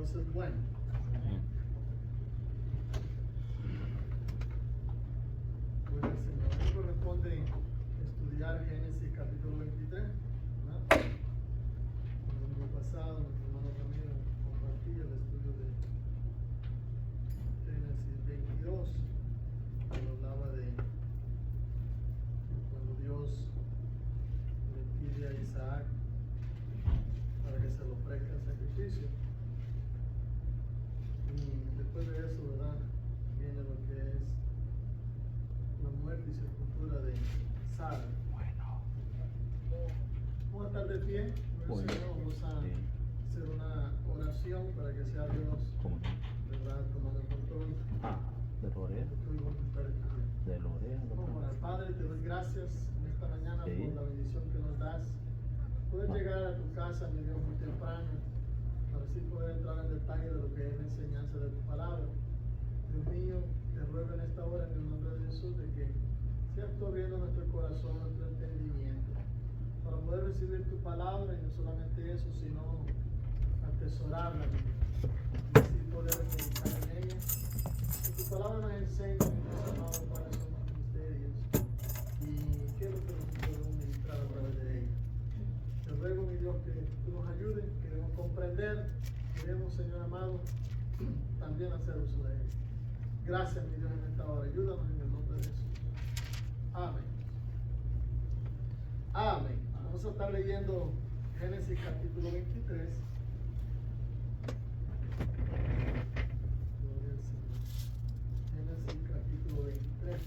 Dios es bueno. Pues el Señor nos corresponde estudiar Génesis capítulo 23. ¿Verdad? El domingo pasado nuestro hermano Ramiro compartía el estudio de Génesis 22, cuando hablaba de cuando Dios le pide a Isaac para que se lo ofrezca en sacrificio. Y después de eso, ¿verdad? Viene lo que es la muerte y sepultura de Sara. Vamos a estar de pie, Bueno. Señor, vamos a hacer una oración para que sea Dios, ¿verdad? Tomando el control. De Lorea. De Lorea. Vamos a orar. Padre, te doy gracias en esta mañana Sí. por la bendición que nos das. Poder llegar a tu casa, mi Dios, muy temprano, para así poder entrar en detalle de lo que es la enseñanza de tu palabra. Dios mío, te ruego en esta hora, en el nombre de Jesús, de que seas tú abriendo nuestro corazón, nuestro entendimiento, para poder recibir tu palabra, y no solamente eso, sino atesorarla, y así poder meditar en ella. Que tu palabra nos enseñe, mi Dios amado, cuáles son los misterios y qué es lo que nosotros podemos ministrar a través de ella. Te ruego, mi Dios, que tú nos ayudes, queremos comprender, queremos, Señor amado, también hacer uso de ella. Gracias, mi Dios, en esta hora. Ayúdanos en el nombre de Jesús. Amén. Amén. Vamos a estar leyendo Génesis capítulo 23. Gloria al Señor. Génesis capítulo 23.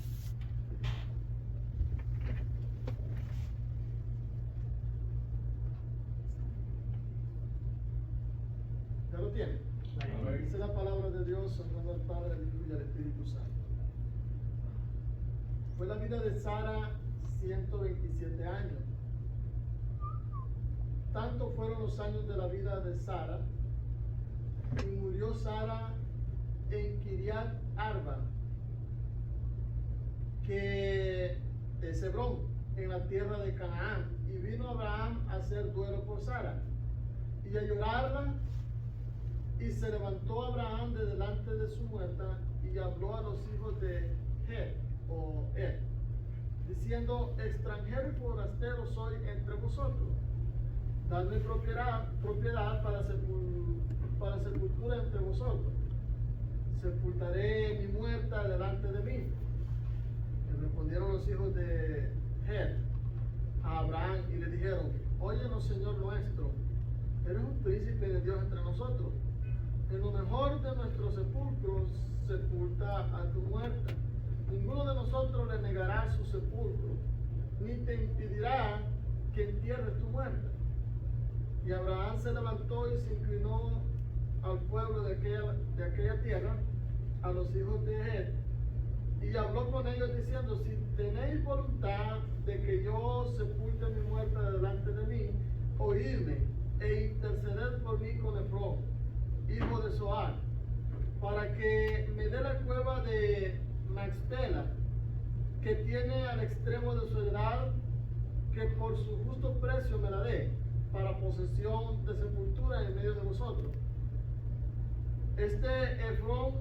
¿Ya lo tiene? Dice la palabra de Dios, en nombre del Padre, del Hijo y del Espíritu Santo. Fue la vida de Sara 127 años. Tanto fueron los años de la vida de Sara, y murió Sara en Kiriat Arba, que es Hebrón, en la tierra de Canaán. Y vino Abraham a hacer duelo por Sara y a llorarla. Y se levantó Abraham de delante de su muerta y habló a los hijos de Het, o Et, diciendo: extranjero y forastero soy entre vosotros. Dadme propiedad para sepultura entre vosotros. Sepultaré mi muerta delante de mí. Y respondieron los hijos de Het a Abraham y le dijeron: óyenos, Señor nuestro, eres un príncipe de Dios entre nosotros. En lo mejor de nuestros sepulcros sepulta a tu muerta. Ninguno de nosotros le negará su sepulcro, ni te impedirá que entierres tu muerta. Y Abraham se levantó y se inclinó al pueblo de aquella tierra, a los hijos de Het, y habló con ellos diciendo: si tenéis voluntad de que yo sepulte mi muerta delante de mí, oídme e interceded por mí con Efrón, hijo de Zohar, para que me dé la cueva de Maxpela, que tiene al extremo de su edad, que por su justo precio me la dé, para posesión de sepultura en medio de vosotros. Este Efrón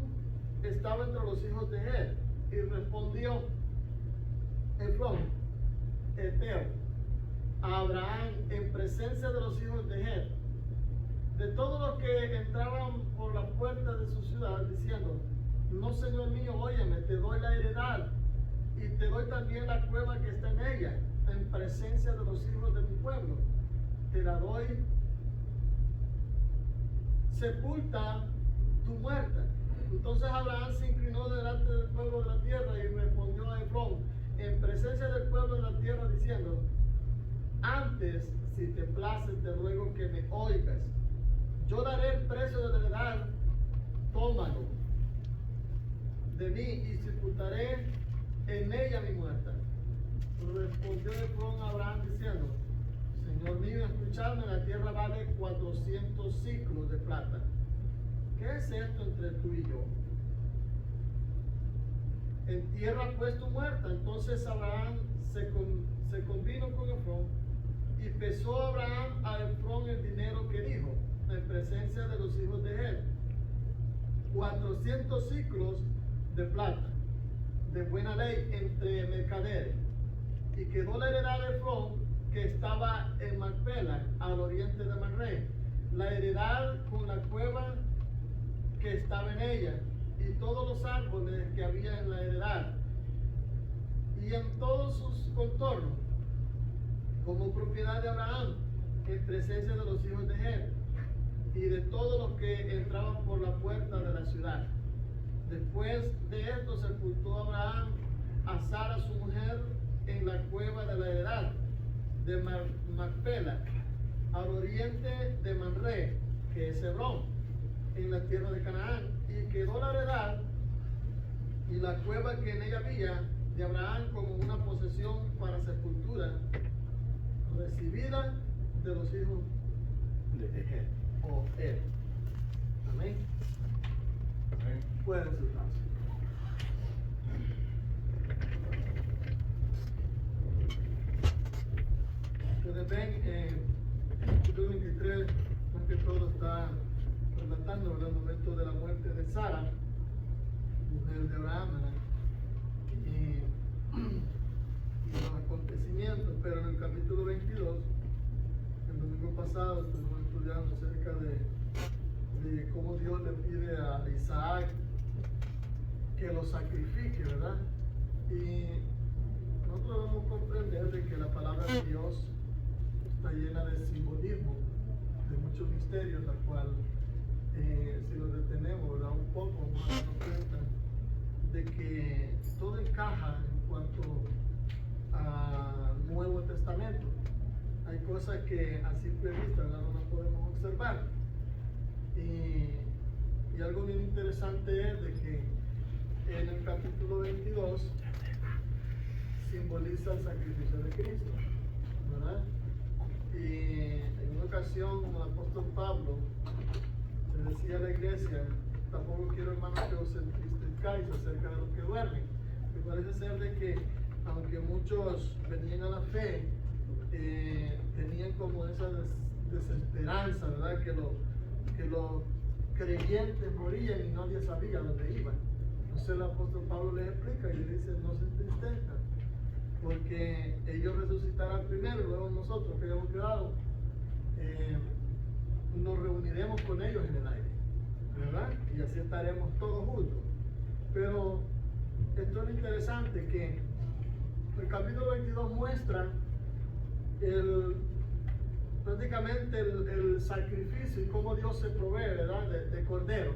estaba entre los hijos de Het, y respondió Efrón, Eteo, a Abraham en presencia de los hijos de Het, de todos los que entraban por la puerta de su ciudad, diciendo: no, Señor mío, óyeme, te doy la heredad, y te doy también la cueva que está en ella, en presencia de los hijos de mi pueblo. Te la doy, sepulta tu muerta. Entonces Abraham se inclinó delante del pueblo de la tierra y respondió a Efrón en presencia del pueblo de la tierra, diciendo: antes, si te place, te ruego que me oigas. Yo daré el precio de la heredad, tómalo de mí y sepultaré en ella mi muerta. Respondió Efrón a Abraham diciendo: Señor mío, escuchadme, la tierra vale 400 ciclos de plata. ¿Qué es esto entre tú y yo? Entierra pues tu muerta. Entonces Abraham se convino con Efrón, y pesó Abraham a Efrón el dinero que dijo: en presencia de los hijos de él 400 ciclos de plata, de buena ley entre mercaderes. Y quedó la heredad de Efrón, que estaba en Macpela, al oriente de Manré, la heredad con la cueva que estaba en ella, y todos los árboles que había en la heredad, y en todos sus contornos, como propiedad de Abraham, en presencia de los hijos de Ged, y de todos los que entraban por la puerta de la ciudad. Después de esto sepultó Abraham a Sara su mujer en la cueva de la heredad de Macpela, al oriente de Manré, que es Hebrón, en la tierra de Canaán. Y quedó la heredad y la cueva que en ella había de Abraham como una posesión para sepultura, recibida de los hijos de Ged, o él. Amén. Pueden sentarse. Ustedes ven, el capítulo 23, más que todo está relatando el momento de la muerte de Sara, mujer de Abraham, y los acontecimientos. Pero en el capítulo 22, el domingo pasado estuvimos estudiando acerca de cómo Dios le pide a Isaac que lo sacrifique, ¿verdad? Y nosotros debemos comprender de que la palabra de Dios está llena de simbolismo, de muchos misterios, la cual si nos detenemos, ¿verdad? Un poco, vamos a darnos cuenta de que todo encaja en cuanto al Nuevo Testamento. Hay cosas que a simple vista, ¿verdad?, no las podemos observar. Y algo bien interesante es de que en el capítulo 22 simboliza el sacrificio de Cristo, ¿verdad? Y en una ocasión el apóstol Pablo le decía a la iglesia: tampoco quiero, hermanos, que os entristezcáis acerca de los que duermen. Me parece ser de que aunque muchos venían a la fe, tenían como esa desesperanza, ¿verdad? Que los creyentes morían y nadie sabía dónde iban. Entonces el apóstol Pablo les explica y les dice: no se entristezcan, porque ellos resucitarán primero y luego nosotros que hayamos quedado nos reuniremos con ellos en el aire, ¿verdad? Y así estaremos todos juntos. Pero esto es interesante, que el capítulo 22 muestra prácticamente el sacrificio y cómo Dios se provee, ¿verdad?, de cordero,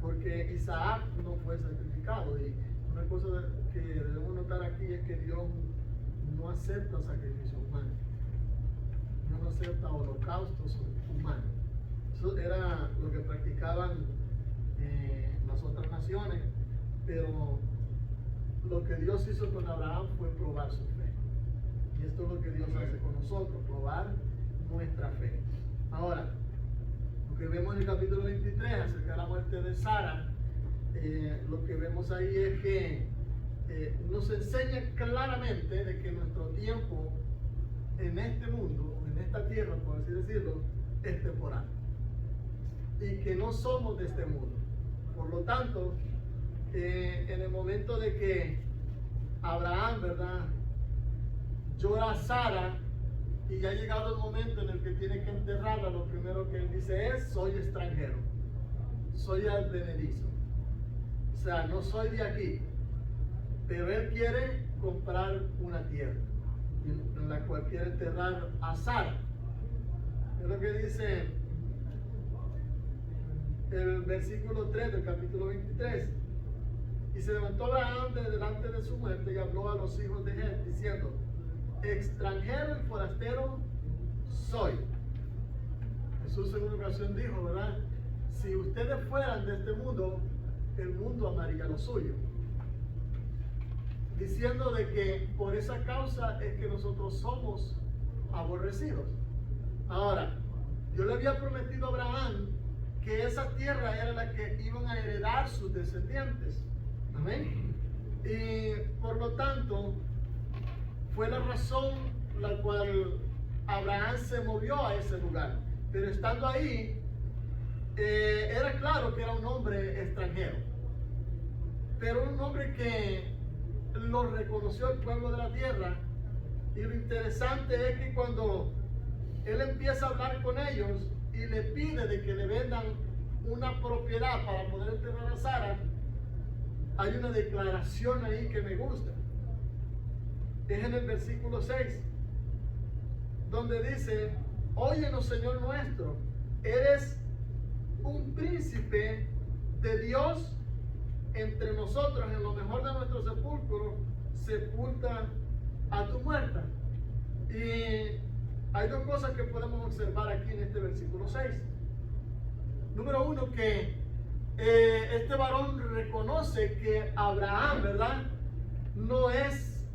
porque Isaac no fue sacrificado. Y una cosa que debemos notar aquí es que Dios no acepta sacrificios humanos, no acepta holocaustos humanos. Eso era lo que practicaban las otras naciones, pero lo que Dios hizo con Abraham fue probar su fe. Y esto es lo que Dios hace con nosotros, probar nuestra fe. Ahora, lo que vemos en el capítulo 23 acerca de la muerte de Sara, lo que vemos ahí es que nos enseña claramente de que nuestro tiempo en este mundo, en esta tierra, por así decirlo, es temporal, y que no somos de este mundo. Por lo tanto, en el momento de que Abraham, ¿verdad?, llora a Sara y ya ha llegado el momento en el que tiene que enterrarla, lo primero que él dice es: soy extranjero, soy advenedizo, o sea, no soy de aquí. Pero él quiere comprar una tierra en la cual quiere enterrar a Sara. Es lo que dice el versículo 3 del capítulo 23. Y se levantó Abraham de delante de su muerte y habló a los hijos de Ged, diciendo: extranjero y forastero soy. Jesús en una ocasión dijo, ¿verdad?, si ustedes fueran de este mundo, el mundo amaría lo suyo. Diciendo de que por esa causa es que nosotros somos aborrecidos. Ahora, Dios le había prometido a Abraham que esa tierra era la que iban a heredar sus descendientes. Amén. Y por lo tanto, fue la razón la cual Abraham se movió a ese lugar. Pero estando ahí, era claro que era un hombre extranjero, pero un hombre que lo reconoció el pueblo de la tierra. Y lo interesante es que cuando él empieza a hablar con ellos y le pide de que le vendan una propiedad para poder enterrar a Sara, hay una declaración ahí que me gusta. Es en el versículo 6, donde dice: óyenos, Señor nuestro, eres un príncipe de Dios entre nosotros, en lo mejor de nuestro sepulcro sepulta a tu muerta. Y hay dos cosas que podemos observar aquí en este versículo 6. Número uno, que este varón reconoce que Abraham, ¿verdad?, no es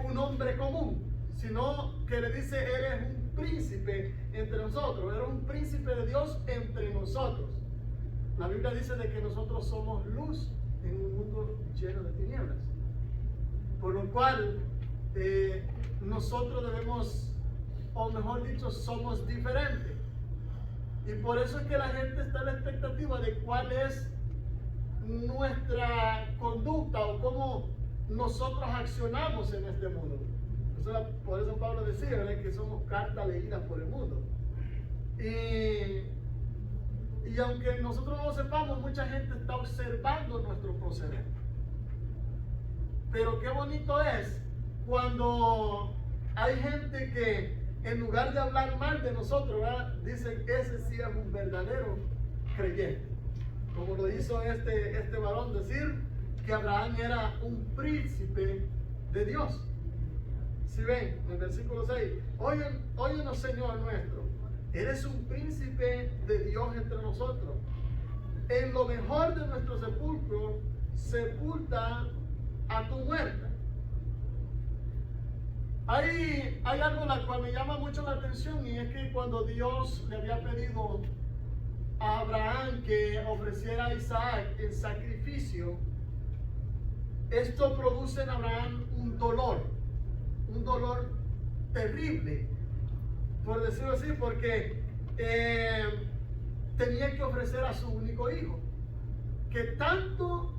un hombre común, sino que le dice: eres un príncipe entre nosotros, eres un príncipe de Dios entre nosotros. La Biblia dice de que nosotros somos luz en un mundo lleno de tinieblas, por lo cual nosotros debemos, o mejor dicho, somos diferentes. Y por eso es que la gente está en la expectativa de cuál es nuestra conducta o cómo nosotros accionamos en este mundo. Por eso Pablo decía, ¿verdad?, que somos carta leída por el mundo. Y aunque nosotros no lo sepamos, mucha gente está observando nuestro proceder. Pero qué bonito es cuando hay gente que, en lugar de hablar mal de nosotros, ¿verdad?, dicen: ese sí es un verdadero creyente. Como lo hizo este varón, decir que Abraham era un príncipe de Dios. Si ven, en el versículo 6, óyenos, Señor nuestro, eres un príncipe de Dios entre nosotros. En lo mejor de nuestro sepulcro sepulta a tu muerta. Hay algo la cual me llama mucho la atención, y es que cuando Dios le había pedido a Abraham que ofreciera a Isaac en sacrificio, esto produce en Abraham un dolor terrible, por decirlo así, porque tenía que ofrecer a su único hijo, que tanto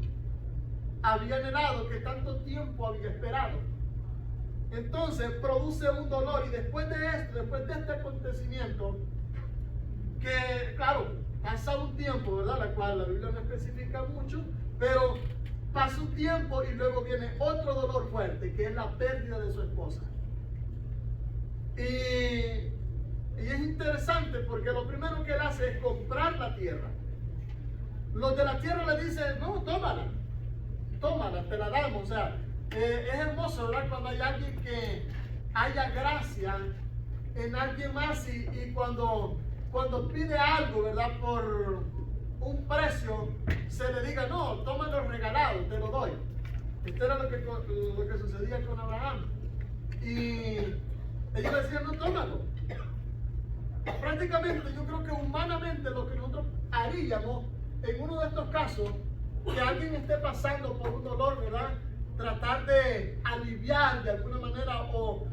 había anhelado, que tanto tiempo había esperado. Entonces produce un dolor, y después de este acontecimiento, que claro, pasa un tiempo, ¿verdad?, la cual la Biblia no especifica mucho, pero pasa un tiempo y luego viene otro dolor fuerte, que es la pérdida de su esposa. Y es interesante porque lo primero que él hace es comprar la tierra. Los de la tierra le dicen: no, tómala, te la damos. O sea, es hermoso, ¿verdad?, cuando hay alguien que haya gracia en alguien más, y cuando pide algo, ¿verdad?, por un precio, se le diga: no, tómalo regalado, te lo doy. Esto era lo que sucedía con Abraham. Y ellos decían: no, tómalo. Prácticamente, yo creo que humanamente lo que nosotros haríamos en uno de estos casos, que alguien esté pasando por un dolor, ¿verdad?, tratar de aliviar de alguna manera o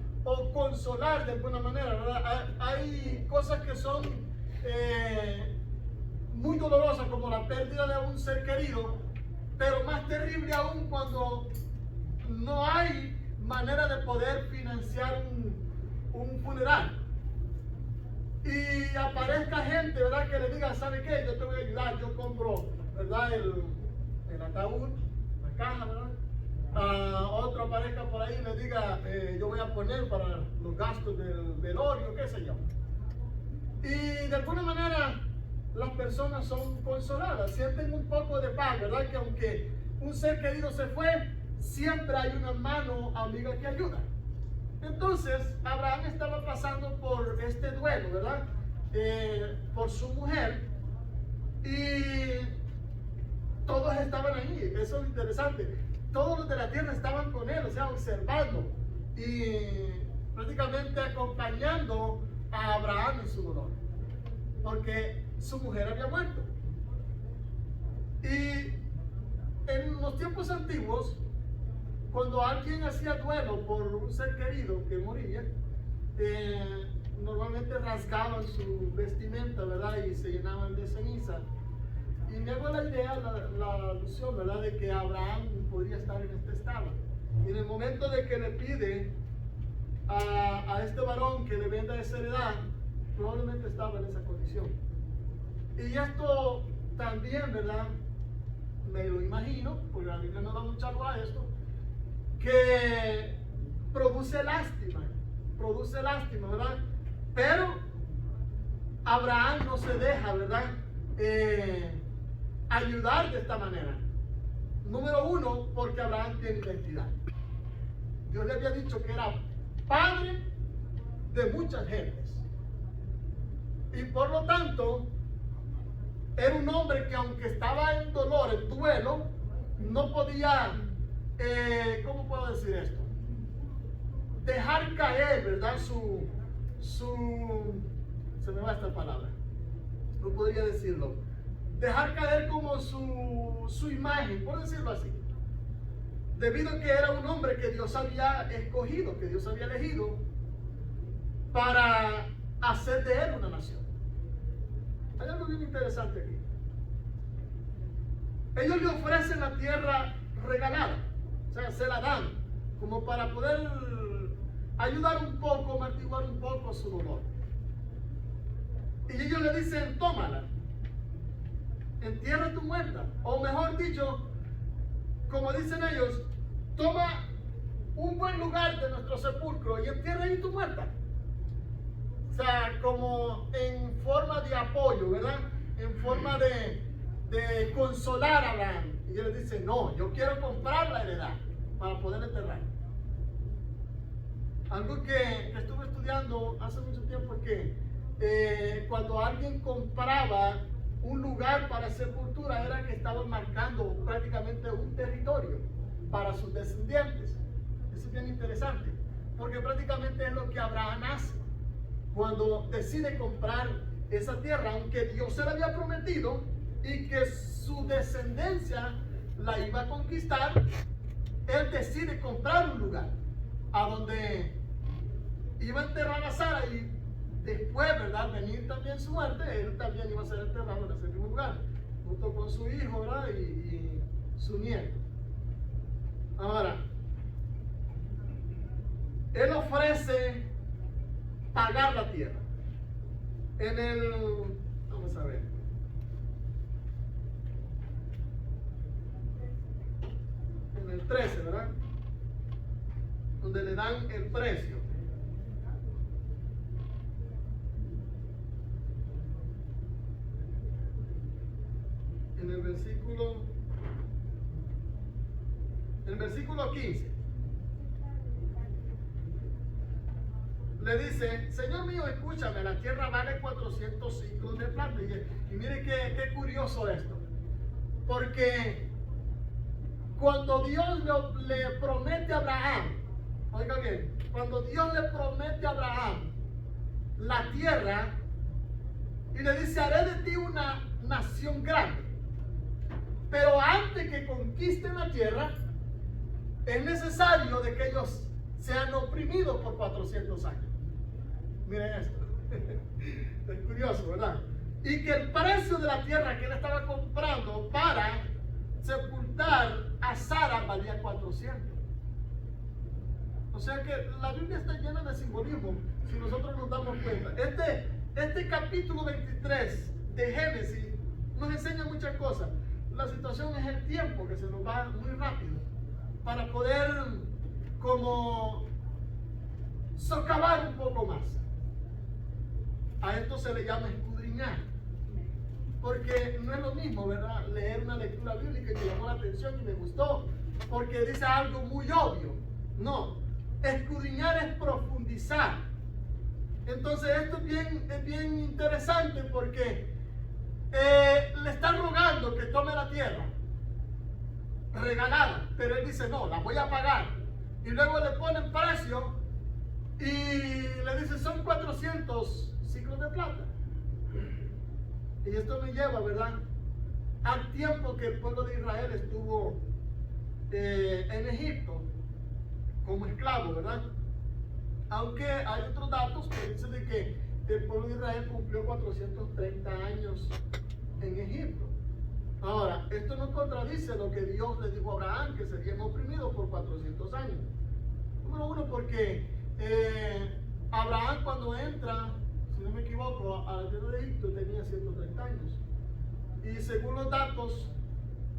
consolar de alguna manera, ¿verdad? Hay cosas que son muy dolorosas, como la pérdida de un ser querido, pero más terrible aún cuando no hay manera de poder financiar un funeral. Y aparezca gente, ¿verdad?, que le diga: ¿sabe qué? Yo te voy a ayudar, yo compro, ¿verdad?, el ataúd, la caja, ¿verdad? Otro aparezca por ahí y le diga: yo voy a poner para los gastos del velorio, qué sé yo. Y de alguna manera las personas son consoladas, sienten un poco de paz, ¿verdad?, que aunque un ser querido se fue, siempre hay una mano amiga que ayuda. Entonces Abraham estaba pasando por este duelo, ¿verdad?, por su mujer, y todos estaban ahí. Eso es interesante. Todos los de la tierra estaban con él, o sea, observando y prácticamente acompañando a Abraham en su dolor, porque su mujer había muerto. Y en los tiempos antiguos, cuando alguien hacía duelo por un ser querido que moría, normalmente rasgaban su vestimenta, ¿verdad? Y se llenaban de ceniza. Y me hago la idea, la alusión, ¿verdad? De que Abraham podría estar en este estado. Y en el momento de que le pide a este varón que le venda esa heredad, probablemente estaba en esa condición. Y esto también, ¿verdad? Me lo imagino, porque la Biblia no da mucha luz a esto, que produce lástima, ¿verdad? Pero Abraham no se deja, ¿verdad? Ayudar de esta manera. Número uno, porque Abraham tiene identidad. Dios le había dicho que era padre de muchas gentes. Y por lo tanto, era un hombre que aunque estaba en dolor, en duelo, no podía, ¿cómo puedo decir esto? Dejar caer, ¿verdad? Se me va esta palabra. No podría decirlo. Dejar caer como su imagen, por decirlo así. Debido a que era un hombre que Dios había escogido, que Dios había elegido para hacer de él una nación. Hay algo bien interesante aquí. Ellos le ofrecen la tierra regalada, o sea, se la dan como para poder ayudar un poco, amortiguar un poco su dolor. Y ellos le dicen, tómala, entierra tu muerta, o mejor dicho, como dicen ellos, toma un buen lugar de nuestro sepulcro y entierra ahí tu muerta. O sea, como en forma de apoyo, ¿verdad? En forma de consolar a Abraham. Y él dice, no, yo quiero comprar la heredad para poder enterrar. Algo que estuve estudiando hace mucho tiempo es que cuando alguien compraba un lugar para sepultura era que estaban marcando prácticamente un territorio para sus descendientes. Eso es bien interesante, porque prácticamente es lo que Abraham hace cuando decide comprar esa tierra, aunque Dios se la había prometido y que su descendencia la iba a conquistar. Él decide comprar un lugar a donde iba a enterrar a Sara y después, ¿verdad? Venir también su muerte, él también iba a ser enterrado en ese mismo lugar, junto con su hijo, ¿verdad? Y su nieto. Ahora, él ofrece pagar la tierra. Vamos a ver. En el 13, ¿verdad? Donde le dan el precio. En el versículo 15. Le dice, Señor mío, escúchame, la tierra vale 400 ciclos de plata. Y mire qué curioso esto. Porque cuando Dios le promete a Abraham, oiga bien, cuando Dios le promete a Abraham la tierra y le dice, haré de ti una nación grande. Pero antes que conquisten la tierra, es necesario de que ellos sean oprimidos por 400 años. Miren esto. Es curioso, ¿verdad? Y que el precio de la tierra que él estaba comprando para sepultar a Sara valía 400. O sea que la Biblia está llena de simbolismo, si nosotros nos damos cuenta. Este capítulo 23 de Génesis nos enseña muchas cosas. La situación es el tiempo que se nos va muy rápido para poder como socavar un poco más. A esto se le llama escudriñar, porque no es lo mismo, ¿verdad? Leer una lectura bíblica que llamó la atención y me gustó porque dice algo muy obvio. No, escudriñar es profundizar. Entonces esto es bien interesante porque le están rogando que tome la tierra regalada, pero él dice no, la voy a pagar. Y luego le ponen precio y le dice son 400 ciclos de plata. Y esto me lleva, ¿verdad?, al tiempo que el pueblo de Israel estuvo en Egipto como esclavo, ¿verdad? Aunque hay otros datos que dicen de que el pueblo de Israel cumplió 430 años en Egipto. Ahora, esto no contradice lo que Dios le dijo a Abraham, que serían oprimidos por 400 años. Número uno, porque Abraham cuando entra, si no me equivoco, a la tierra de Egipto tenía 130 años. Y según los datos,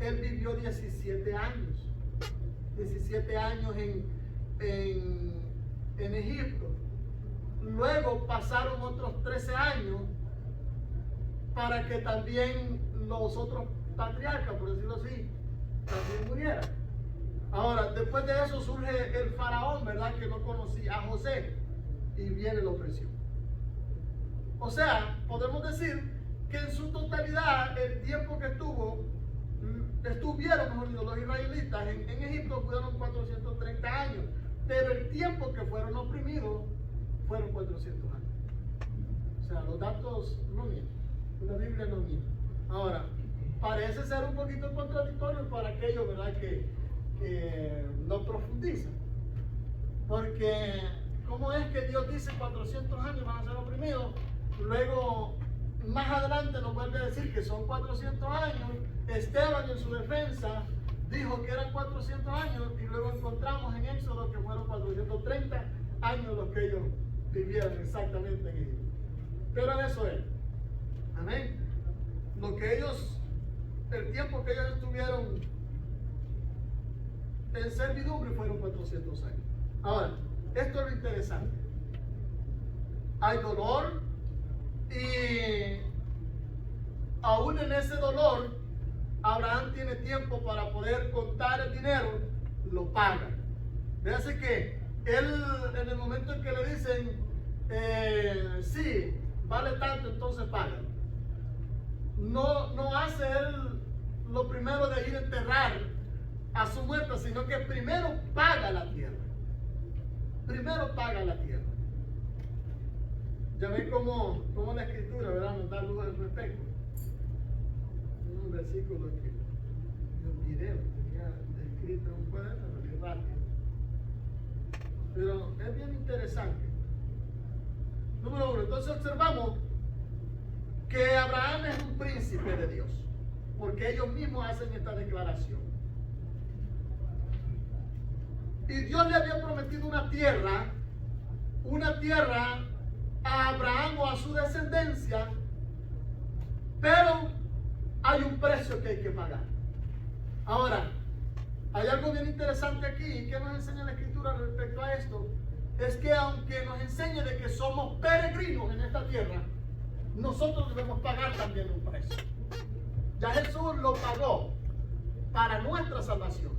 él vivió 17 años. 17 años en Egipto. Luego pasaron otros 13 años para que también los otros patriarcas, por decirlo así, también murieran. Ahora, después de eso surge el faraón, ¿verdad? Que no conocía a José y viene la opresión. O sea, podemos decir que en su totalidad, el tiempo que estuvieron, mejor dicho, los israelitas en Egipto fueron 430 años, pero el tiempo que fueron oprimidos fueron 400 años. O sea, los datos no mienten, la Biblia no miente. Ahora, parece ser un poquito contradictorio para aquellos, ¿verdad?, que no profundizan. Porque, ¿cómo es que Dios dice 400 años van a ser oprimidos? Luego, más adelante nos vuelve a decir que son 400 años. Esteban en su defensa dijo que eran 400 años y luego encontramos en Éxodo que fueron 430 años los que ellos vivieron exactamente en Egipto. Pero eso es. Amén. El tiempo que ellos estuvieron en servidumbre fueron 400 años. Ahora, esto es lo interesante. Hay dolor y aún en ese dolor, Abraham tiene tiempo para poder contar el dinero, lo paga. Véase que él, en el momento en que le dicen, sí, vale tanto, entonces paga. No hace él lo primero de ir a enterrar a su muerta, sino que primero paga la tierra. Primero paga la tierra. Ya ven cómo la escritura, ¿verdad?, nos da luz al respecto. Un versículo que yo olvidé, lo tenía escrito en un cuaderno, lo leí rápido. Pero es bien interesante. Número uno, entonces observamos que Abraham es un príncipe de Dios, porque ellos mismos hacen esta declaración. Y Dios le había prometido una tierra a Abraham o a su descendencia, pero hay un precio que hay que pagar. Ahora, hay algo bien interesante aquí que nos enseña la Escritura respecto a esto, es que aunque nos enseñe de que somos peregrinos en esta tierra, nosotros debemos pagar también un precio. Ya Jesús lo pagó para nuestra salvación,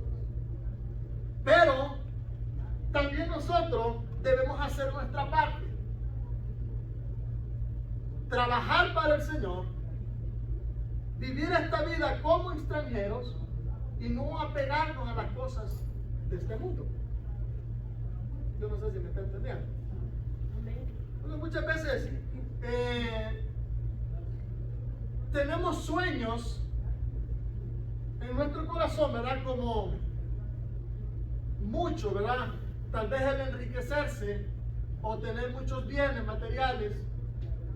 pero también nosotros debemos hacer nuestra parte. Trabajar para el Señor, vivir esta vida como extranjeros y no apegarnos a las cosas de este mundo. Yo no sé si me está entendiendo. Porque muchas veces tenemos sueños en nuestro corazón, ¿verdad? Como mucho, ¿verdad? Tal vez el enriquecerse o tener muchos bienes materiales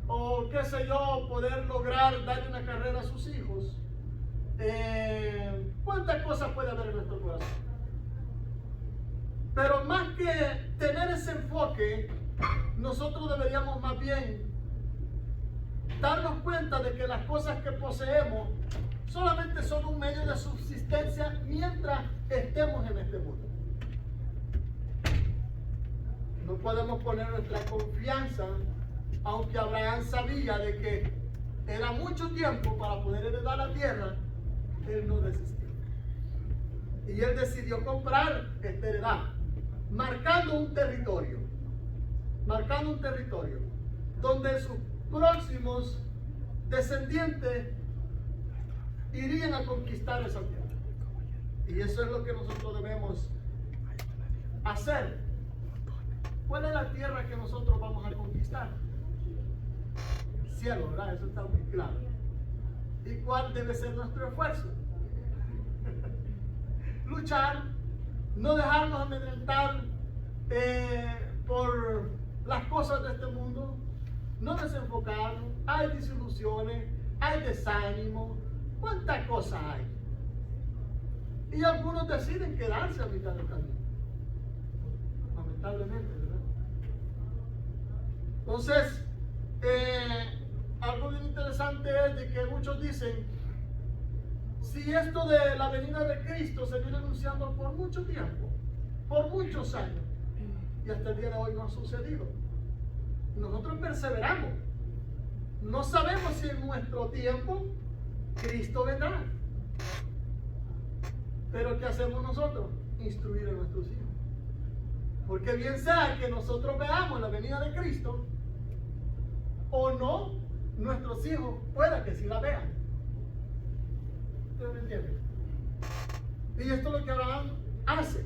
o qué sé yo, poder lograr darle una carrera a sus hijos. ¿Cuántas cosas puede haber en nuestro corazón? Pero más que tener ese enfoque, nosotros deberíamos más bien darnos cuenta de que las cosas que poseemos solamente son un medio de subsistencia mientras estemos en este mundo. No podemos poner nuestra confianza, aunque Abraham sabía de que era mucho tiempo para poder heredar la tierra, él no desistió. Y él decidió comprar esta heredad, marcando un territorio donde sus próximos descendientes irían a conquistar esa tierra. Y eso es lo que nosotros debemos hacer. ¿Cuál es la tierra que nosotros vamos a conquistar? Cielo, ¿verdad? Eso está muy claro. ¿Y cuál debe ser nuestro esfuerzo? Luchar, no dejarnos amedrentar por cosas de este mundo, no desenfocarnos, hay desilusiones, hay desánimo, cuántas cosas hay. Y algunos deciden quedarse a mitad del camino. Lamentablemente, ¿verdad? Entonces, algo bien interesante es de que muchos dicen, si esto de la venida de Cristo se viene anunciando por mucho tiempo, por muchos años, y hasta el día de hoy no ha sucedido. Nosotros perseveramos. No sabemos si en nuestro tiempo Cristo vendrá. Pero ¿qué hacemos nosotros? Instruir a nuestros hijos. Porque bien sea que nosotros veamos la venida de Cristo o no, nuestros hijos pueda que sí la vean. ¿Ustedes me entienden? Y esto es lo que Abraham hace.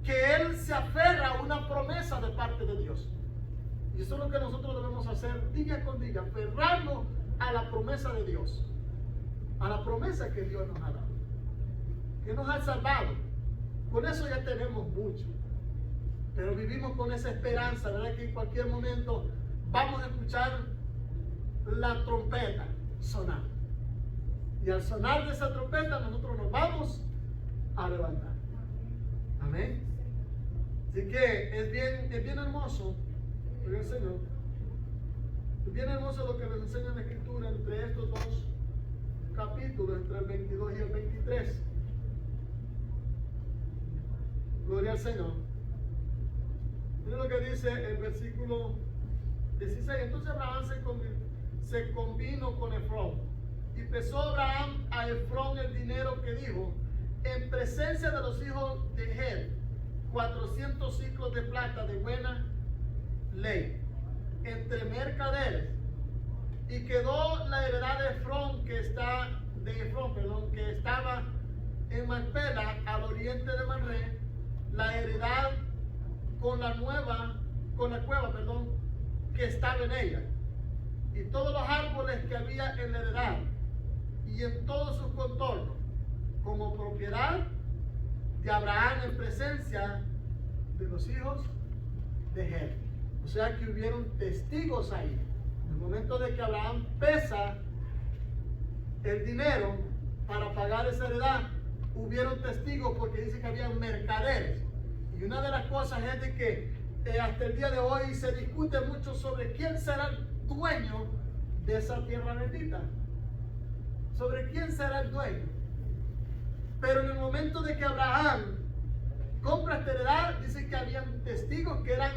Que él se aferra a una promesa de parte de Dios. Y eso es lo que nosotros debemos hacer día con día, aferrarnos a la promesa de Dios, a la promesa que Dios nos ha dado, que nos ha salvado. Con eso ya tenemos mucho, pero vivimos con esa esperanza, ¿verdad? Que en cualquier momento vamos a escuchar la trompeta sonar. Y al sonar de esa trompeta nosotros nos vamos a levantar. Amén. Así que es bien hermoso, el Señor. Es bien hermoso lo que nos enseña la Escritura entre estos dos capítulos, entre el 22 y el 23. Gloria al Señor. Miren lo que dice el versículo 16. Entonces Abraham se convino con Efrón. Y pesó Abraham a Efrón el dinero que dijo, en presencia de los hijos de Het, 400 ciclos de plata de buena ley, entre mercaderes. Y quedó la heredad de Efrón, que estaba en Macpela, al oriente de Manré, la heredad con la cueva, que estaba en ella, y todos los árboles que había en la heredad, y en todos sus contornos, como propiedad de Abraham en presencia de los hijos de Het. O sea que hubieron testigos ahí. En el momento de que Abraham pesa el dinero para pagar esa heredad, hubieron testigos porque dice que había mercaderes. Y una de las cosas es de que hasta el día de hoy se discute mucho sobre quién será el dueño de esa tierra bendita. Sobre quién será el dueño. Pero en el momento de que Abraham compra esta heredad, dice que habían testigos que eran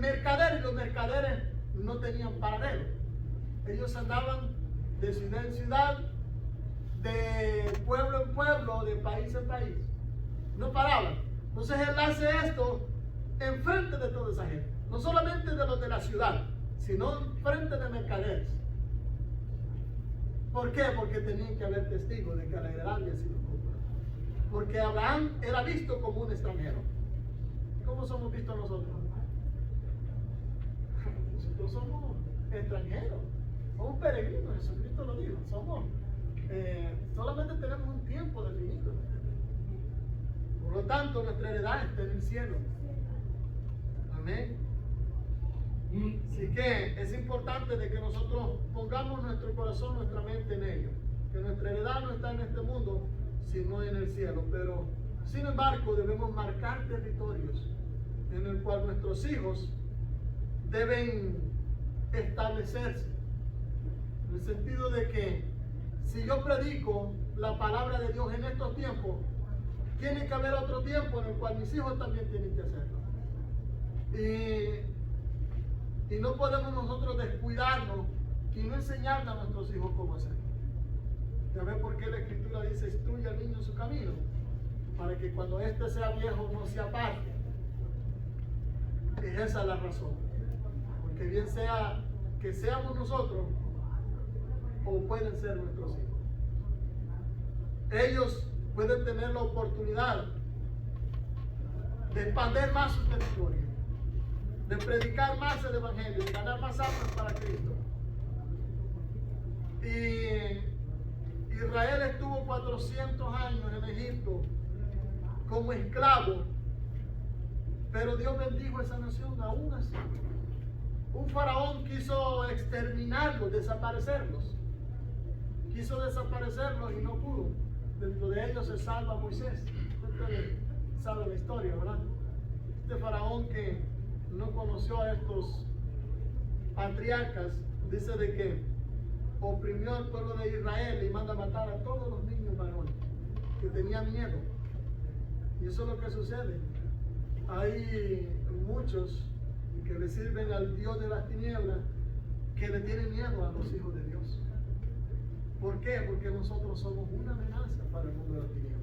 mercaderes. Los mercaderes no tenían paradero. Ellos andaban de ciudad en ciudad, de pueblo en pueblo, de país en país. No paraban. Entonces él hace esto en frente de toda esa gente. No solamente de los de la ciudad, sino en frente de mercaderes. ¿Por qué? Porque tenían que haber testigos de que la heredad había sido comprada. Porque Abraham era visto como un extranjero. ¿Cómo somos vistos nosotros? Nosotros somos extranjeros, somos peregrinos, Jesucristo lo dijo, solamente tenemos un tiempo definido. Por lo tanto, nuestra heredad está en el cielo. Amén. Así que es importante de que nosotros pongamos nuestro corazón, nuestra mente en ello. Que nuestra heredad no está en este mundo, sino en el cielo. Pero, sin embargo, debemos marcar territorios en el cual nuestros hijos deben establecerse. En el sentido de que si yo predico la palabra de Dios en estos tiempos, tiene que haber otro tiempo en el cual mis hijos también tienen que hacerlo. Y no podemos nosotros descuidarnos y no enseñarle a nuestros hijos cómo hacerlo. Ya ve por qué la Escritura dice, instruye al niño en su camino, para que cuando éste sea viejo no se aparte. Y esa es la razón. Porque bien sea que seamos nosotros o pueden ser nuestros hijos. Ellos pueden tener la oportunidad de expandir más su territorio, de predicar más el Evangelio, de ganar más almas para Cristo. Y Israel estuvo 400 años en Egipto como esclavo Pero Dios bendijo esa nación aún así. Un faraón quiso exterminarlos, desaparecerlos. Quiso desaparecerlos y no pudo. Dentro de ellos se salva Moisés. Usted sabe la historia, ¿verdad? Este faraón que no conoció a estos patriarcas, dice de que oprimió al pueblo de Israel y manda a matar a todos los niños varones, que tenían miedo. Y eso es lo que sucede. Hay muchos que le sirven al Dios de las tinieblas que le tienen miedo a los hijos de Dios. ¿Por qué? Porque nosotros somos una amenaza para el mundo de las tinieblas.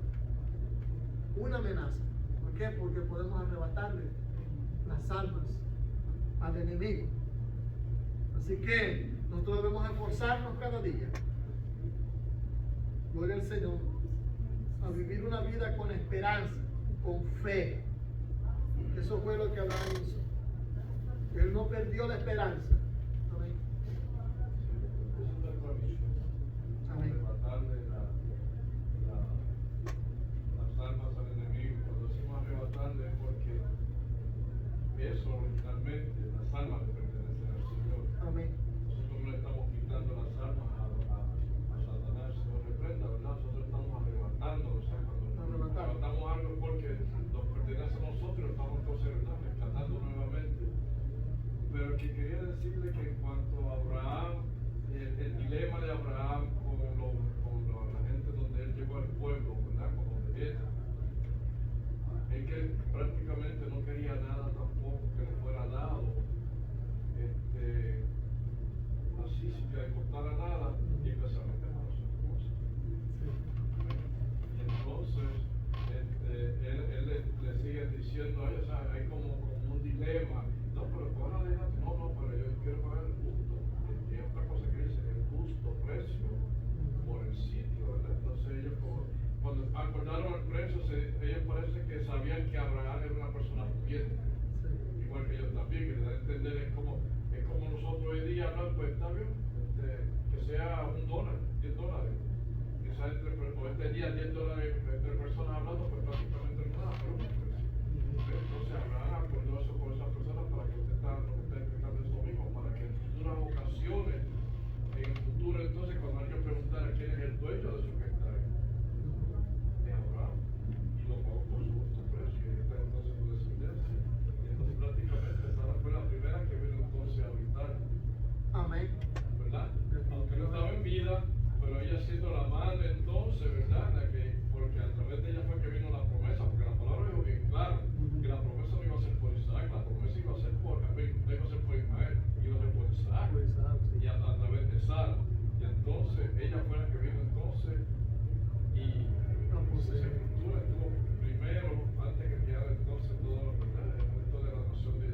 Una amenaza. ¿Por qué? Porque podemos arrebatarle las almas al enemigo. Así que nosotros debemos esforzarnos cada día, gloria al Señor, a vivir una vida con esperanza, con fe. Eso fue lo que Abraham hizo. Él no perdió la esperanza. Amén. Amén. Arrebatarle las almas al enemigo. Cuando decimos arrebatarle es porque eso originalmente, las almas le pertenecen al Señor. Amén. Nosotros no le estamos quitando las almas a Satanás, se nos reprenda, ¿verdad? Nosotros estamos arrebatando, o sea, cuando arrebatamos algo porque nos pertenece a nosotros, lo estamos entonces, ¿verdad?, rescatando nuevamente. Pero que quería decirle que en cuanto a Abraham, el dilema de Abraham con la gente donde él llegó al pueblo, ¿verdad?, con donde era, es que él prácticamente no quería nada tampoco que le fuera dado, así sin que le importara nada, y empezó a meter a su esposa. Entonces, él le sigue diciendo a ella, o sea, hay como un dilema. No, pero ahora no, pero yo quiero pagar el justo. Y hay otra cosa que dice, el justo precio por el sitio, ¿verdad? Entonces ellos, cuando acordaron el precio, ellos parece que sabían que Abraham era una persona pudiente, igual que ellos también, que le da a entender, es como nosotros hoy día, ¿no? Pues está bien, que sea $1, $10, que sea o este día $10 entre personas hablando, pues prácticamente nada, pero un precio. Entonces Abraham acordó eso con esas personas para que usted está explicando eso mismo, para que en futuras ocasiones, en el futuro entonces cuando alguien preguntara quién es el dueño de su hectárea, es Abraham, y lo pagó por su justo precio, y está entonces su descendencia. Y entonces prácticamente Sara fue la primera que vino entonces a habitar. Amén. ¿Verdad? Aunque no estaba en vida, pero ella siendo la madre entonces, ¿verdad? Porque a través de ella fue que vino la promesa, porque la palabra dijo bien claro, que la promesa no iba a ser por Isaac, la promesa iba a ser por Ismael, iba a ser por Isaac, y a través de Sara. Y entonces, ella fue la que vino entonces, y su sepultura estuvo primero, antes que llegara entonces todo lo que el resto de la nación de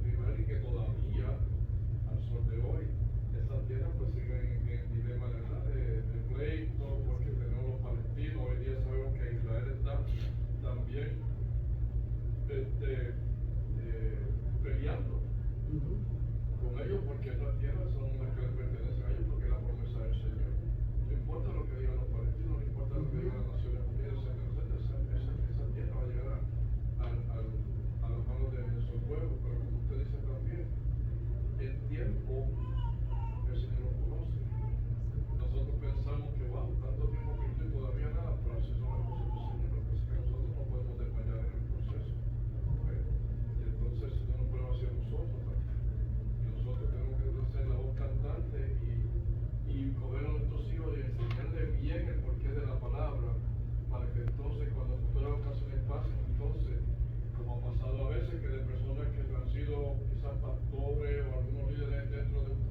Israel, y que todavía, al sol de hoy, esas tierras pues siguen en dilema de pleito, porque tenemos los palestinos, hoy día sabemos que Israel está también peleando con ellos, porque esas tierras son las que les pertenecen a ellos, porque es la promesa del Señor. No importa lo que digan los palestinos, no importa lo que digan las Naciones Unidas, esa tierra va a llegar a las manos de su pueblo. Pero como usted dice también, el tiempo el Señor lo conoce. Nosotros pensamos que wow, tanto tiempo que estoy todavía nada, pero así son las cosas del Señor, porque es que nosotros no podemos desmayar en el proceso. Y entonces el Señor no puede hacer nosotros también. Y nosotros tenemos que hacer la voz cantante y coger a nuestros hijos y enseñarles bien el porqué de la palabra, para que entonces cuando futuras ocasiones pasen, entonces, como ha pasado a veces, que de personas que han sido quizás pastores o algunos líderes dentro de un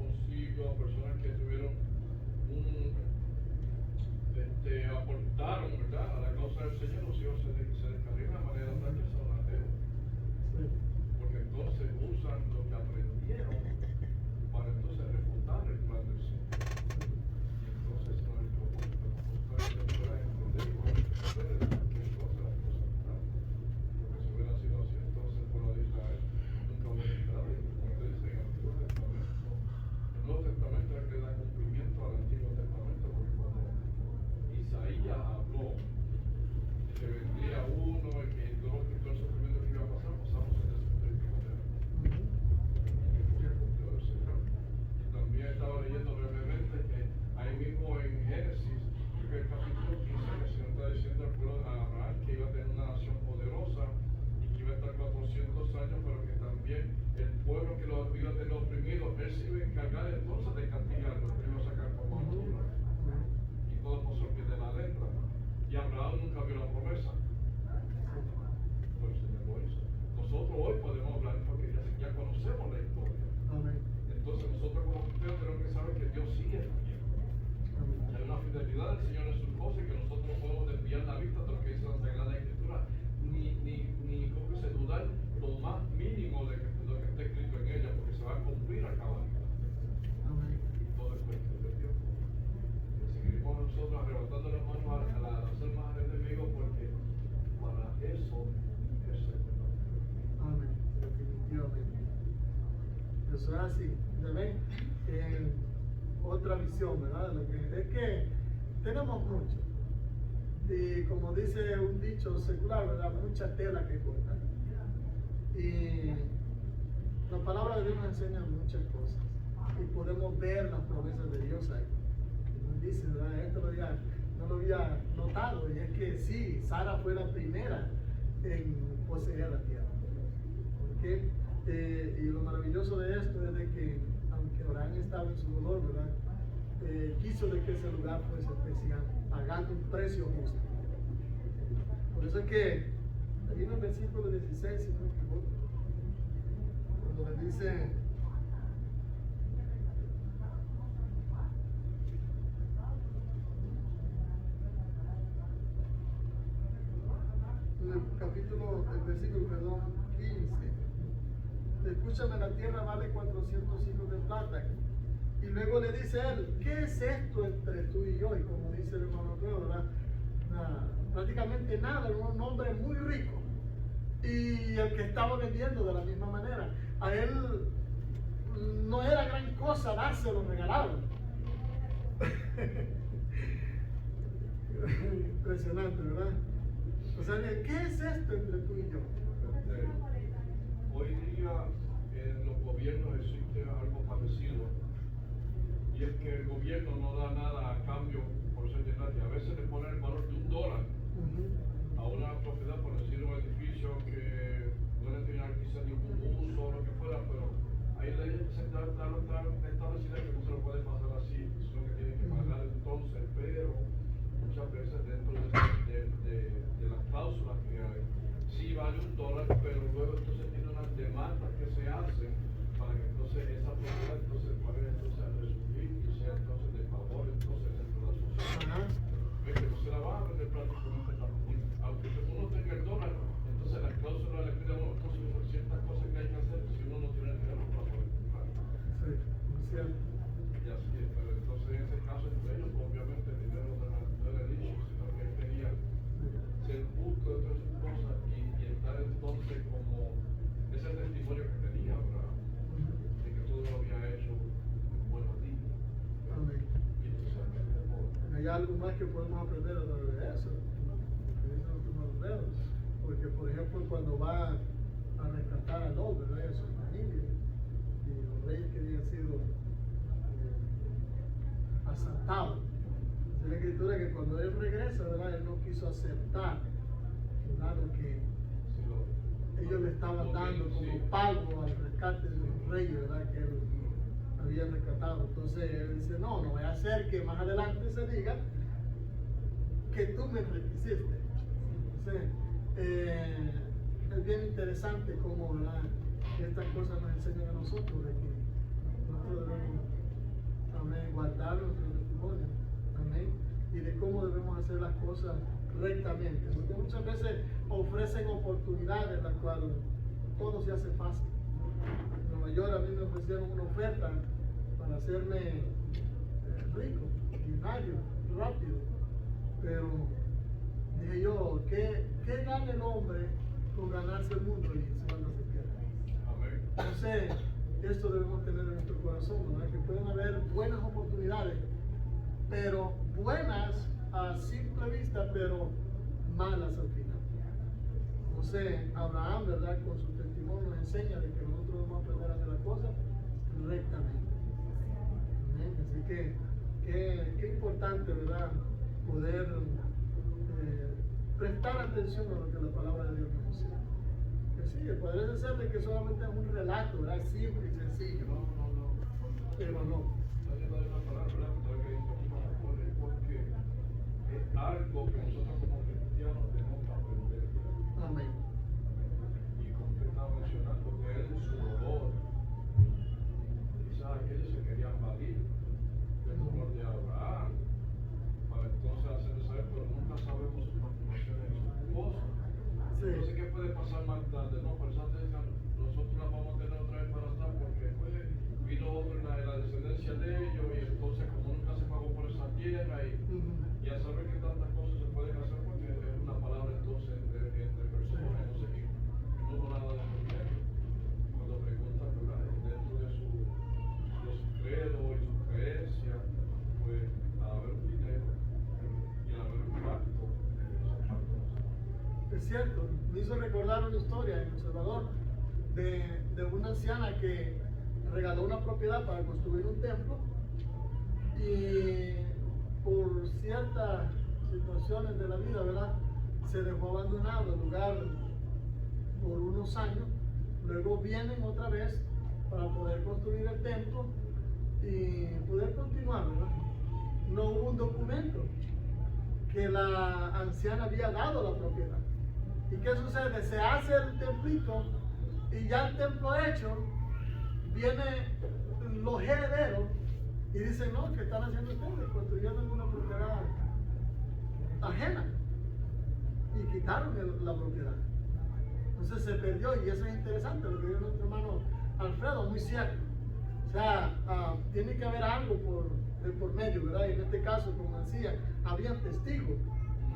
Abraham nunca vio la promesa, pero el Señor lo hizo. Nosotros hoy podemos hablar porque ya conocemos la historia. Amén. Entonces nosotros como cristianos tenemos que saber que Dios sí es fiel. Hay una fidelidad del Señor en sus cosas y que nosotros no podemos desviar la vista de lo que dice la Sagrada Escritura, ni ¿cómo que se dudar lo más mínimo de lo que está escrito en ella, porque se va a cumplir a cabalidad. Amén. Y todo es cuestión de tiempo. Y seguiremos nosotros arrebatando las manos a las almas del enemigo, porque para eso es el Señor. Amén. Definitivamente. Eso es así. ¿Ven? Otra visión, ¿verdad? Lo que, es que tenemos mucho. Y como dice un dicho secular, ¿verdad? Mucha tela que cortar. Y la palabra de Dios nos enseña muchas cosas. Y podemos ver las promesas de Dios ahí. Nos dice, ¿verdad? Esto no lo había notado. Y es que sí, Sara fue la primera en poseer la tierra. ¿Por qué? Y lo maravilloso de esto es de que, aunque Abraham estaba en su dolor, ¿verdad? Quiso de que ese lugar fuese especial, pagando un precio justo. Por eso es que, ahí en el versículo 16, si no me equivoco, cuando le dice, en el versículo 15, escúchame, la tierra vale 400 hijos de plata. Y luego le dice él, ¿qué es esto entre tú y yo? Y como dice el hermano Pedro, ¿verdad? Prácticamente nada, era un hombre muy rico. Y el que estaba vendiendo de la misma manera. A él no era gran cosa dárselo regalado. Impresionante, ¿verdad? O sea, ¿qué es esto entre tú y yo? Hoy día en los gobiernos existe algo parecido, y es que el gobierno no da nada a cambio por ser de nadie. A veces le ponen el valor de $1 a una propiedad, por decir un edificio que no le tenía quizás ningún uso o lo que fuera, pero ahí le está establecida que no se lo puede pasar así, sino que tiene que pagar entonces, pero muchas veces dentro de las cláusulas que hay, sí vale $1, pero luego entonces tiene unas demandas que se hacen para que entonces esa propiedad entonces pueda entonces resurgir y sea entonces de favor entonces dentro de la sociedad. Es que no se la va a vender prácticamente también. Aunque uno tenga el $, entonces las cláusulas le piden a uno entonces ciertas cosas que hay que hacer si uno no tiene el dinero para poder comprar. Sí, es cierto. Y así es, pero entonces en ese caso entre ellos obviamente el dinero no era el issue, sino que él quería ser justo de todas sus cosas y estar entonces como ese testimonio que tenía Abraham, de que todo lo había hecho bueno a ti. Amén. Y entonces Hay algo más que podemos aprender a través de eso, que dicen los primeros dedos. Porque, por ejemplo, cuando va a rescatar a Lot, ¿verdad? Y a su familia, y los reyes que habían sido asaltados. Dice la escritura que cuando él regresa, ¿verdad? Él no quiso aceptar, ¿verdad? Lo que ellos le estaban dando como pago al rescate de los reyes, ¿verdad? Que él había rescatado. Entonces él dice, no voy a hacer que más adelante se diga que tú me enriqueciste. Entonces, es bien interesante cómo, ¿verdad? Estas cosas nos enseñan a nosotros de que nosotros debemos, amén, guardar nuestro testimonio, amén, y de cómo debemos hacer las cosas rectamente, porque muchas veces ofrecen oportunidades las cuales todo se hace fácil. En Nueva York a mí me ofrecieron una oferta para hacerme rico, millonario, rápido, pero dije yo, ¿qué gana el hombre con ganarse el mundo y su alma se pierde? Entonces, esto debemos tener en nuestro corazón, ¿verdad? Que pueden haber buenas oportunidades, pero buenas a simple vista, pero malas al final. Entonces, Abraham, ¿verdad? Con su testimonio nos enseña de que nosotros debemos aprender a hacer las cosas rectamente. ¿Amén? Así que, qué importante, ¿verdad? Poder prestar atención a lo que la palabra de Dios nos dice. Que sí, podría ser de que solamente es un relato, ¿verdad? Simple y sencillo. Pero no. Porque es algo que nosotros como cristianos tenemos que aprender. Amén. Y como usted estaba mencionando, que él en su dolor, quizás aquellos se querían valer del dolor de Abraham, para entonces hacer saber, pero nunca sabemos sus motivaciones y sus cosas. Sí. No sé qué puede pasar más tarde, ¿no? Por eso nosotros la vamos a tener otra vez para atrás, porque pues, vino otro en la descendencia de ellos, y entonces como nunca se pagó por esa tierra, y a saber que tantas cosas se pueden hacer, porque es una palabra entonces entre personas, no sé qué, no hubo nada de misterio. Cuando preguntan, ¿verdad? Dentro de su credo y su creencia, pues a haber un dinero y a haber un pacto, esos pactos. Es cierto, me hizo recordar una historia en El Salvador de una anciana que regaló una propiedad para construir un templo y por ciertas situaciones de la vida, ¿verdad? Se dejó abandonado el lugar por unos años, luego vienen otra vez para poder construir el templo y poder continuar, ¿verdad? No hubo un documento que la anciana había dado la propiedad. ¿Y qué sucede? Se hace el templito y ya el templo hecho, vienen los herederos y dicen, no, ¿qué están haciendo ustedes? Construyendo alguna propiedad ajena. Y quitaron la propiedad. Entonces se perdió, y eso es interesante, lo que dijo nuestro hermano Alfredo, muy cierto. O sea, tiene que haber algo por medio, ¿verdad? Y en este caso, como decía, habían testigos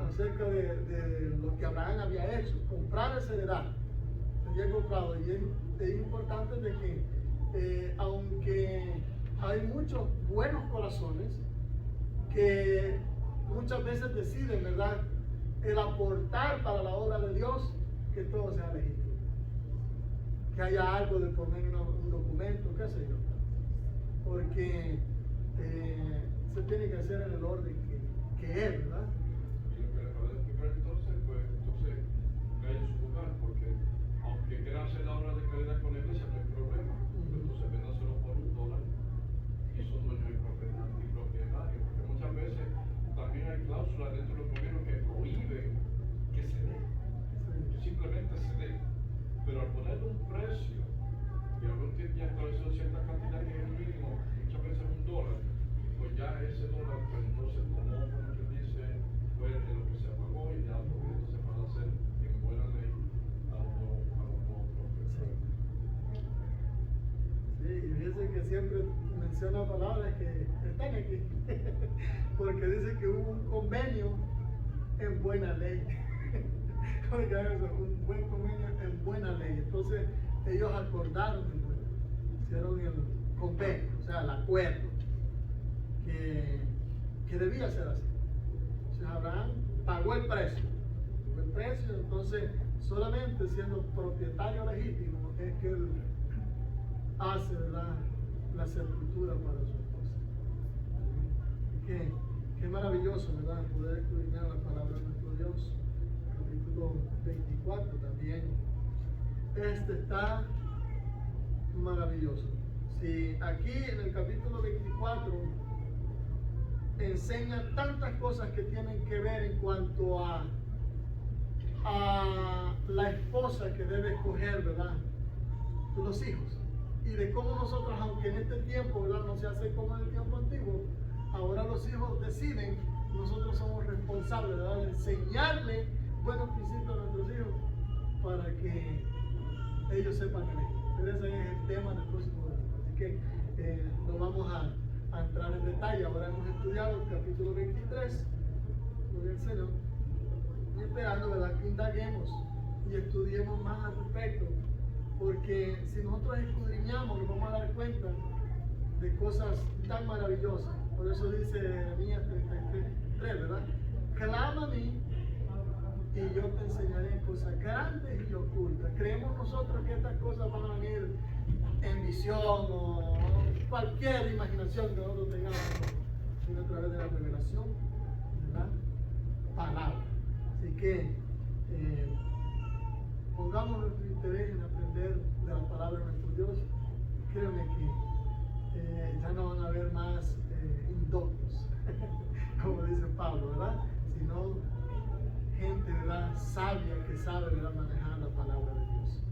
acerca de lo que Abraham había hecho, comprar esa heredad, había comprado. Y es importante de que aunque hay muchos buenos corazones que muchas veces deciden, ¿verdad?, el aportar para la obra de Dios, que todo sea legítimo, que haya algo de por medio, un documento, qué sé yo, porque se tiene que hacer en el orden que es, ¿verdad? Y lo que le acabo de explicar entonces, pues entonces cae en su lugar, porque aunque quiera hacer la obra de caridad con la iglesia, no hay problema. Entonces véndaselo por $1 y son dueños y propietarios, porque muchas veces también hay cláusulas dentro de los gobiernos que prohíben que se dé, que simplemente se dé. Pero al ponerle un precio y algún tiempo ya establecido cierta cantidad que es el mínimo, muchas veces $1, pues ya ese dólar, pues entonces tomó, como que dice, fue de lo que se pagó, y ya porque se puede hacer en buena ley a un nuevo propietario. Sí, y fíjense que siempre menciona palabras que están aquí, porque dice que hubo un convenio en buena ley. Oiga eso, un buen convenio en buena ley. Entonces ellos acordaron, hicieron el convenio, o sea, el acuerdo, que debía ser así. Entonces Abraham pagó el precio, entonces solamente siendo propietario legítimo es que él hace, ¿verdad?, la sepultura para su esposa. Qué maravilloso, ¿verdad?, poder escudriñar la palabra de nuestro Dios. Capítulo 24 también. Este está maravilloso. Si aquí en el capítulo 24 enseña tantas cosas que tienen que ver en cuanto a la esposa que debe escoger, ¿verdad?, los hijos. Y de cómo nosotros, aunque en este tiempo, ¿verdad?, no se hace como en el tiempo antiguo, ahora los hijos deciden, nosotros somos responsables, ¿verdad?, de enseñarle buenos principios a nuestros hijos para que ellos sepan elegir. Pero ese es el tema del próximo domingo. Así que no vamos a entrar en detalle. Ahora hemos estudiado el capítulo 23, gloria al Señor, y esperando, ¿verdad?, que indaguemos y estudiemos más al respecto. Porque si nosotros escudriñamos, nos vamos a dar cuenta de cosas tan maravillosas. Por eso dice Jeremías 33:3, ¿verdad? Clama a mí y yo te enseñaré cosas grandes y ocultas. Creemos nosotros que estas cosas van a venir en visión o cualquier imaginación que nosotros tengamos, sino a través de la revelación, ¿verdad?, palabra. Así que pongamos nuestro interés en aprender de la palabra de nuestro Dios. Créanme que ya no van a haber más indoctos, como dice Pablo, ¿verdad?, sino gente, ¿verdad? Sabia que sabe, ¿verdad? Manejar la palabra de Dios.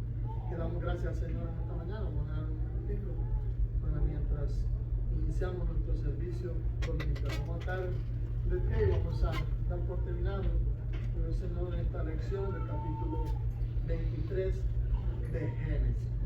Que damos gracias al Señor en esta mañana. Vamos a dar un minutico para mientras iniciamos nuestro servicio dominical. Vamos a estar de pie y vamos a dar por terminado con el Señor en esta lección del capítulo 23 de Génesis.